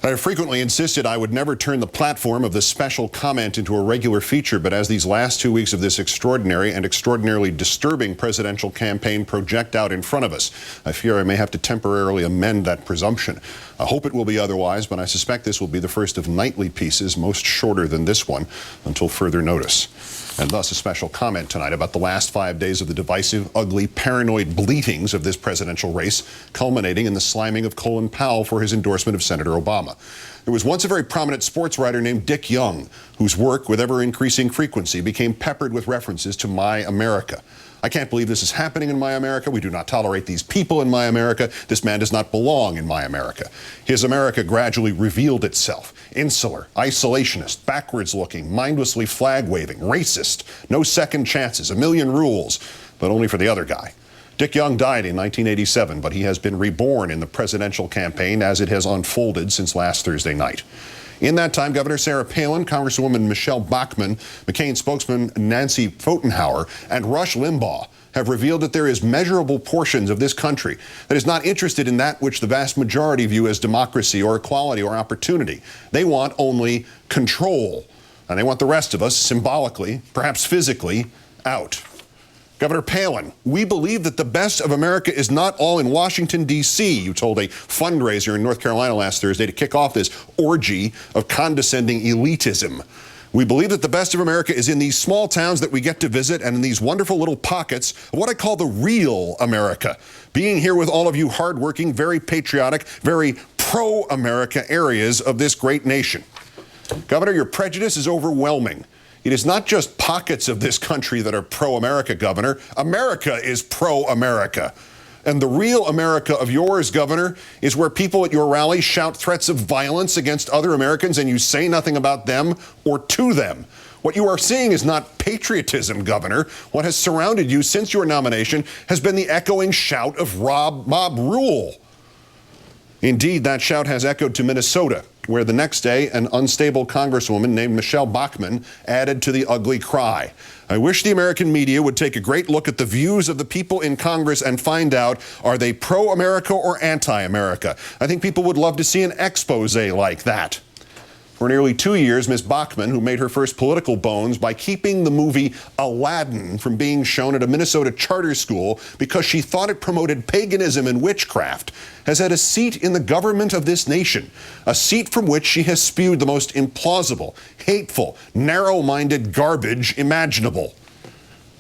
I have frequently insisted I would never turn the platform of the special comment into a regular feature, but as these last 2 weeks of this extraordinary and extraordinarily disturbing presidential campaign project out in front of us, I fear I may have to temporarily amend that presumption. I hope it will be otherwise, but I suspect this will be the first of nightly pieces, most shorter than this one, until further notice. And thus a special comment tonight about the last 5 days of the divisive, ugly, paranoid bleatings of this presidential race, culminating in the sliming of Colin Powell for his endorsement of Senator Obama. There was once a very prominent sports writer named Dick Young, whose work, with ever-increasing frequency, became peppered with references to My America. I can't believe this is happening in My America. We do not tolerate these people in My America. This man does not belong in My America. His America gradually revealed itself. Insular, isolationist, backwards-looking, mindlessly flag-waving, racist, no second chances, a million rules, but only for the other guy. Dick Young died in 1987, but he has been reborn in the presidential campaign as it has unfolded since last Thursday night. In that time, Governor Sarah Palin, Congresswoman Michelle Bachmann, McCain spokesman Nancy Pfotenhauer, and Rush Limbaugh have revealed that there is measurable portions of this country that is not interested in that which the vast majority view as democracy or equality or opportunity. They want only control, and they want the rest of us, symbolically, perhaps physically, out. Governor Palin, we believe that the best of America is not all in Washington, D.C., you told a fundraiser in North Carolina last Thursday to kick off this orgy of condescending elitism. We believe that the best of America is in these small towns that we get to visit and in these wonderful little pockets of what I call the real America. Being here with all of you hardworking, very patriotic, very pro-America areas of this great nation. Governor, your prejudice is overwhelming. It is not just pockets of this country that are pro-America, Governor. America is pro-America. And the real America of yours, Governor, is where people at your rallies shout threats of violence against other Americans and you say nothing about them or to them. What you are seeing is not patriotism, Governor. What has surrounded you since your nomination has been the echoing shout of mob rule. Indeed, that shout has echoed to Minnesota, where the next day an unstable congresswoman named Michelle Bachmann added to the ugly cry. I wish the American media would take a great look at the views of the people in Congress and find out, are they pro-America or anti-America? I think people would love to see an expose like that. For nearly 2 years, Ms. Bachmann, who made her first political bones by keeping the movie Aladdin from being shown at a Minnesota charter school because she thought it promoted paganism and witchcraft, has had a seat in the government of this nation, a seat from which she has spewed the most implausible, hateful, narrow-minded garbage imaginable.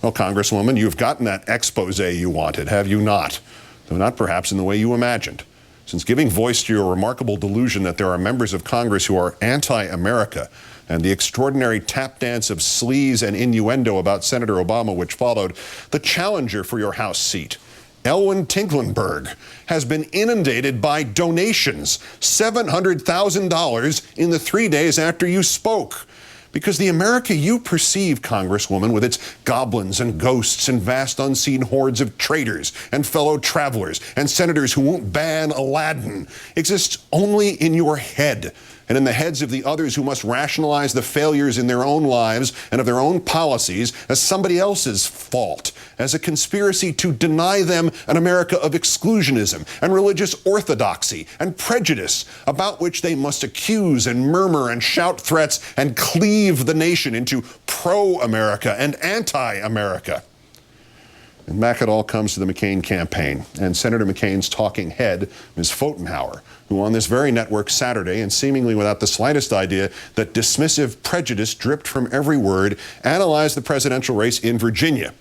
Well, Congresswoman, you've gotten that expose you wanted, have you not? Though not perhaps in the way you imagined. Since giving voice to your remarkable delusion that there are members of Congress who are anti-America and the extraordinary tap dance of sleaze and innuendo about Senator Obama which followed, the challenger for your House seat, Elwyn Tinklenberg, has been inundated by donations, $700,000 in the 3 days after you spoke. Because the America you perceive, Congresswoman, with its goblins and ghosts and vast unseen hordes of traitors and fellow travelers and senators who won't ban Aladdin, exists only in your head and in the heads of the others who must rationalize the failures in their own lives and of their own policies as somebody else's fault, as a conspiracy to deny them an America of exclusionism and religious orthodoxy and prejudice, about which they must accuse and murmur and shout threats and cleave the nation into pro-America and anti-America. And back it all comes to the McCain campaign and Senator McCain's talking head, Ms. Pfotenhauer, who on this very network Saturday, and seemingly without the slightest idea that dismissive prejudice dripped from every word, analyzed the presidential race in Virginia.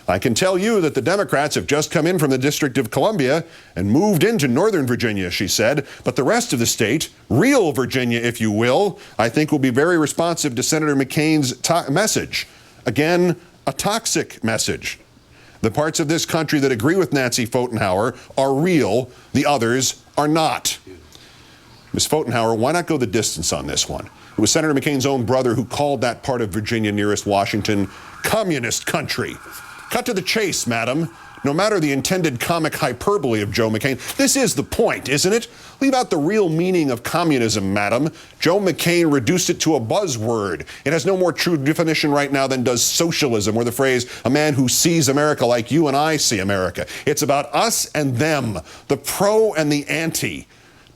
I can tell you that the Democrats have just come in from the District of Columbia and moved into Northern Virginia, she said, but the rest of the state, real Virginia if you will, I think will be very responsive to Senator McCain's message. Again, a toxic message. The parts of this country that agree with Nancy Pfotenhauer are real, the others are not. Ms. Pfotenhauer, why not go the distance on this one? It was Senator McCain's own brother who called that part of Virginia nearest Washington communist country. Cut to the chase, madam. No matter the intended comic hyperbole of Joe McCain, this is the point, isn't it? Leave out the real meaning of communism, madam. Joe McCain reduced it to a buzzword. It has no more true definition right now than does socialism, or the phrase, a man who sees America like you and I see America. It's about us and them, the pro and the anti.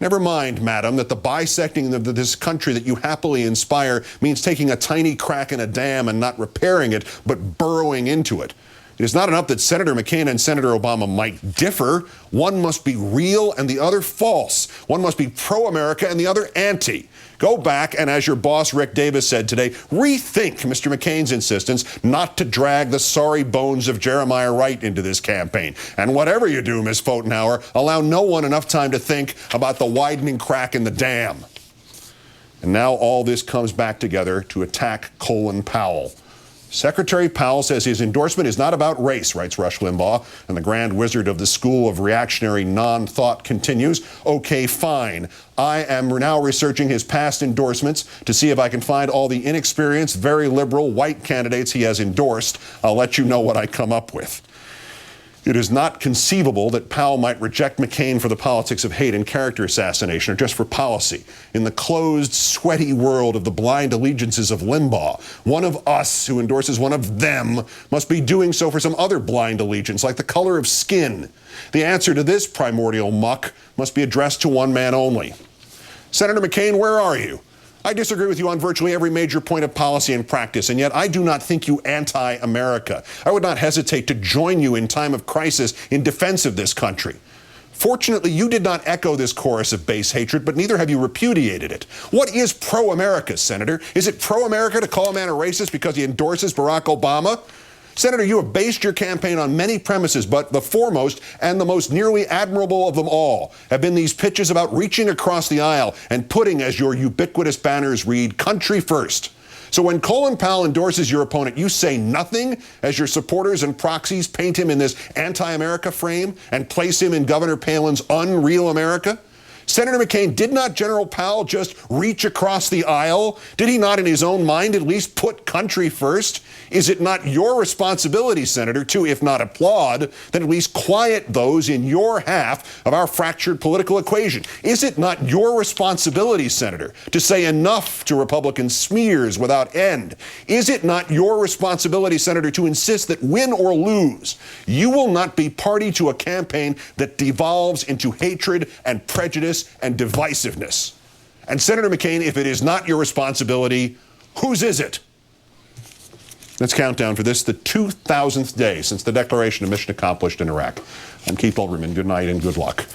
Never mind, madam, that the bisecting of this country that you happily inspire means taking a tiny crack in a dam and not repairing it, but burrowing into it. It is not enough that Senator McCain and Senator Obama might differ. One must be real and the other false. One must be pro-America and the other anti. Go back and, as your boss Rick Davis said today, rethink Mr. McCain's insistence not to drag the sorry bones of Jeremiah Wright into this campaign. And whatever you do, Ms. Pfotenhauer, allow no one enough time to think about the widening crack in the dam. And now all this comes back together to attack Colin Powell. Secretary Powell says his endorsement is not about race, writes Rush Limbaugh, and the grand wizard of the school of reactionary non-thought continues. Okay, fine. I am now researching his past endorsements to see if I can find all the inexperienced, very liberal white candidates he has endorsed. I'll let you know what I come up with. It is not conceivable that Powell might reject McCain for the politics of hate and character assassination or just for policy. In the closed, sweaty world of the blind allegiances of Limbaugh, one of us who endorses one of them must be doing so for some other blind allegiance, like the color of skin. The answer to this primordial muck must be addressed to one man only. Senator McCain, where are you? I disagree with you on virtually every major point of policy and practice, and yet I do not think you anti-America. I would not hesitate to join you in time of crisis in defense of this country. Fortunately, you did not echo this chorus of base hatred, but neither have you repudiated it. What is pro-America, Senator? Is it pro-America to call a man a racist because he endorses Barack Obama? Senator, you have based your campaign on many premises, but the foremost and the most nearly admirable of them all have been these pitches about reaching across the aisle and putting, as your ubiquitous banners read, country first. So when Colin Powell endorses your opponent, you say nothing as your supporters and proxies paint him in this anti-America frame and place him in Governor Palin's unreal America? Senator McCain, did not General Powell just reach across the aisle? Did he not, in his own mind, at least put country first? Is it not your responsibility, Senator, to, if not applaud, then at least quiet those in your half of our fractured political equation? Is it not your responsibility, Senator, to say enough to Republican smears without end? Is it not your responsibility, Senator, to insist that win or lose, you will not be party to a campaign that devolves into hatred and prejudice and divisiveness? And Senator McCain, if it is not your responsibility, whose is it? Let's count down for this, the 2,000th day since the declaration of mission accomplished in Iraq. I'm Keith Olbermann. Good night and good luck.